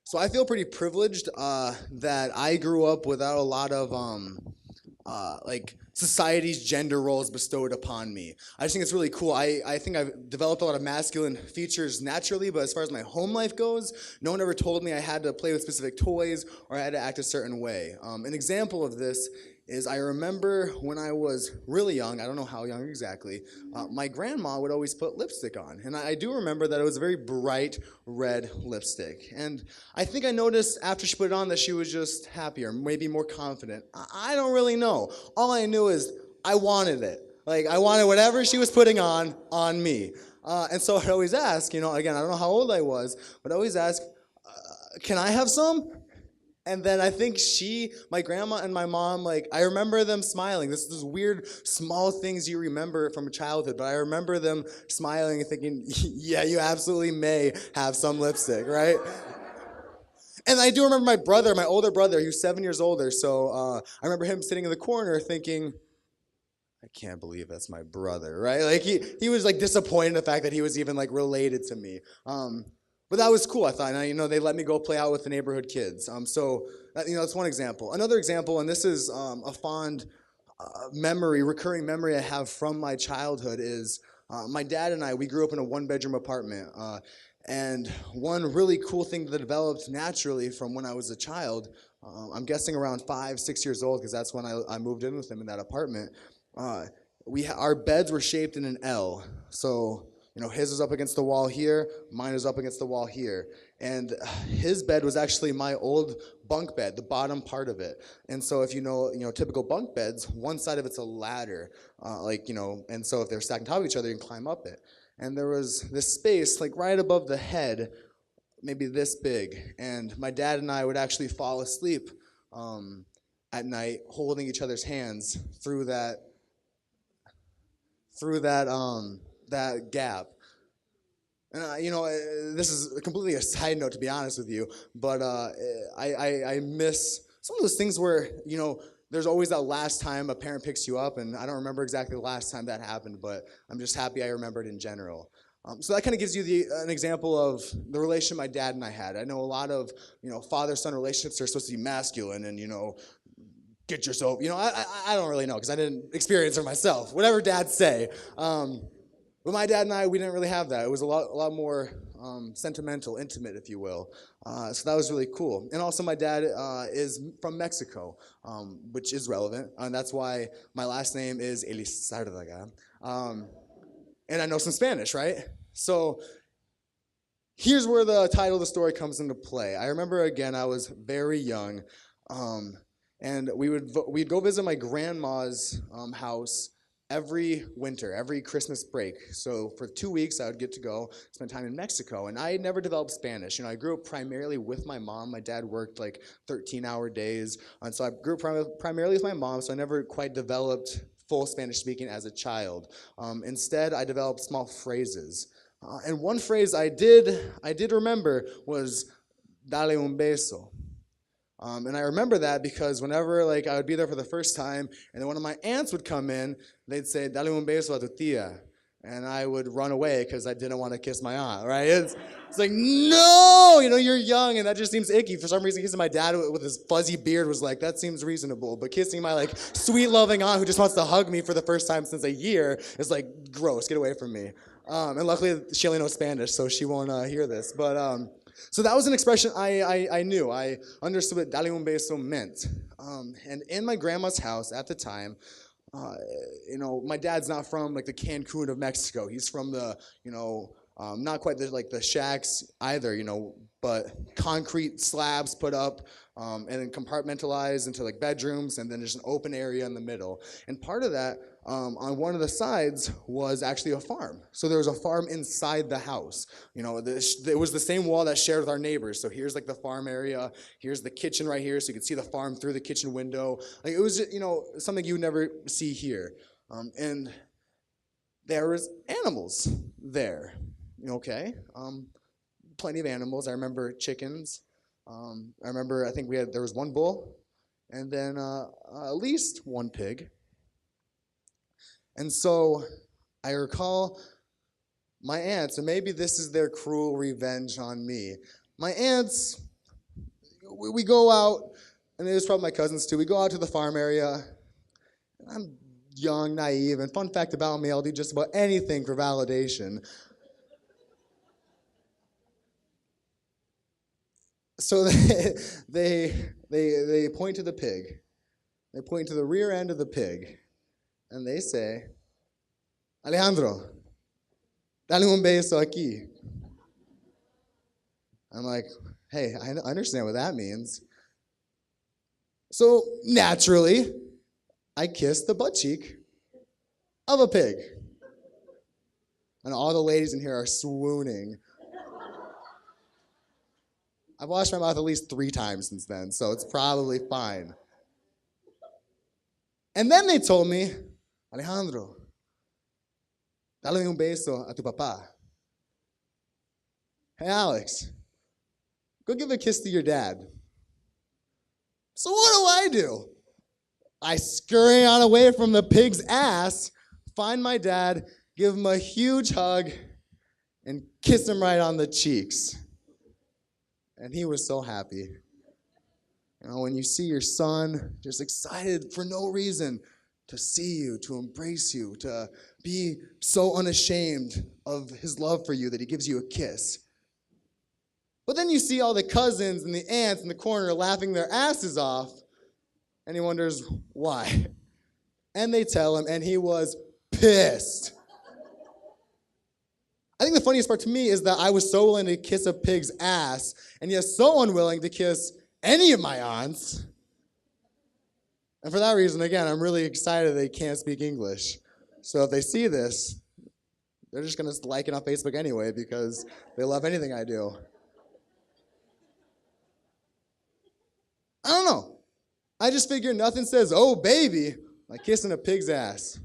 So I feel pretty privileged that I grew up without a lot of like society's gender roles bestowed upon me. I just think it's really cool. I think I've developed a lot of masculine features naturally, but as far as my home life goes, no one ever told me I had to play with specific toys or I had to act a certain way. An example of this is I remember when I was really young, I don't know how young exactly, my grandma would always put lipstick on. And I do remember that it was a very bright red lipstick. And I think I noticed after she put it on that she was just happier, maybe more confident. I don't really know. All I knew is I wanted it. Like, I wanted whatever she was putting on me. And so I'd always ask, again, I don't know how old I was, but I always ask, can I have some? And then I think my grandma and my mom, like, I remember them smiling. This is weird, small things you remember from childhood, but I remember them smiling and thinking, yeah, you absolutely may have some lipstick, right? And I do remember my brother, my older brother, he was 7 years older, so I remember him sitting in the corner thinking, I can't believe that's my brother, right? Like, he was, like, disappointed in the fact that he was even, like, related to me. But that was cool, I thought. And, they let me go play out with the neighborhood kids. That's one example. Another example, and this is a fond memory, recurring memory I have from my childhood is my dad and we grew up in a one-bedroom apartment. And one really cool thing that developed naturally from when I was a child, I'm guessing around 5, 6 years old, because that's when I moved in with him in that apartment. Our beds were shaped in an L. So, his was up against the wall here, mine was up against the wall here. And his bed was actually my old bunk bed, the bottom part of it. And so if you know, typical bunk beds, one side of it's a ladder, and so if they're stacked on top of each other, you can climb up it. And there was this space, like right above the head, maybe this big. And my dad and I would actually fall asleep at night, holding each other's hands through that gap. And this is completely a side note, to be honest with you, but I miss some of those things where, there's always that last time a parent picks you up, and I don't remember exactly the last time that happened, but I'm just happy I remember it in general. So that kind of gives you an example of the relationship my dad and I had. I know a lot of, father-son relationships are supposed to be masculine and, get yourself, I don't really know because I didn't experience it myself. Whatever dads say. But my dad and I, we didn't really have that. It was a lot more sentimental, intimate, if you will. So that was really cool. And also my dad is from Mexico, which is relevant. And that's why my last name is Elizarraga. And I know some Spanish, right? So here's where the title of the story comes into play. I remember, again, I was very young. And we'd go visit my grandma's house every winter, every Christmas break. So for 2 weeks, I would get to go spend time in Mexico. And I had never developed Spanish. I grew up primarily with my mom. My dad worked like 13-hour days. And so I grew up primarily with my mom, so I never quite developed full Spanish speaking as a child. Instead, I developed small phrases. And one phrase I did remember was, dale un beso. And I remember that because whenever I would be there for the first time, and then one of my aunts would come in, they'd say, dale un beso a tu tía. And I would run away because I didn't want to kiss my aunt, right? It's like, no, you're young, and that just seems icky. For some reason, kissing my dad with his fuzzy beard was like, that seems reasonable. But kissing my sweet, loving aunt who just wants to hug me for the first time since a year is like, gross, get away from me. And luckily, she only knows Spanish, so she won't hear this. But so that was an expression I knew. I understood what dale un beso meant. And in my grandma's house at the time, my dad's not from the Cancun of Mexico. He's from the, not quite the shacks either, but concrete slabs put up and then compartmentalized into bedrooms, and then there's an open area in the middle. And part of that, on one of the sides was actually a farm. So there was a farm inside the house. It was the same wall that shared with our neighbors. So here's the farm area. Here's the kitchen right here, so you could see the farm through the kitchen window. It was just, something you would never see here. And there was animals there. Okay, plenty of animals. I remember chickens. I think there was one bull, and then at least one pig. And so I recall my aunts, and maybe this is their cruel revenge on me. My aunts, we go out, and it was probably my cousins too. We go out to the farm area. I'm young, naive, and fun fact about me, I'll do just about anything for validation. So they point to the pig. They point to the rear end of the pig, and they say, Alejandro, dale un beso aquí. I'm like, hey, I understand what that means. So naturally, I kissed the butt cheek of a pig. And all the ladies in here are swooning. I've washed my mouth at least 3 times since then, so it's probably fine. And then they told me, Alejandro, dale un beso a tu papá. Hey, Alex, go give a kiss to your dad. So what do? I scurry on away from the pig's ass, find my dad, give him a huge hug, and kiss him right on the cheeks. And he was so happy. You know, when you see your son just excited for no reason to see you, to embrace you, to be so unashamed of his love for you that he gives you a kiss. But then you see all the cousins and the aunts in the corner laughing their asses off, and he wonders why. And they tell him, and he was pissed. I think the funniest part to me is that I was so willing to kiss a pig's ass, and yet so unwilling to kiss any of my aunts. And for that reason, again, I'm really excited they can't speak English. So if they see this, they're just going to like it on Facebook anyway because they love anything I do. I don't know. I just figure nothing says, oh, baby, like kissing a pig's ass.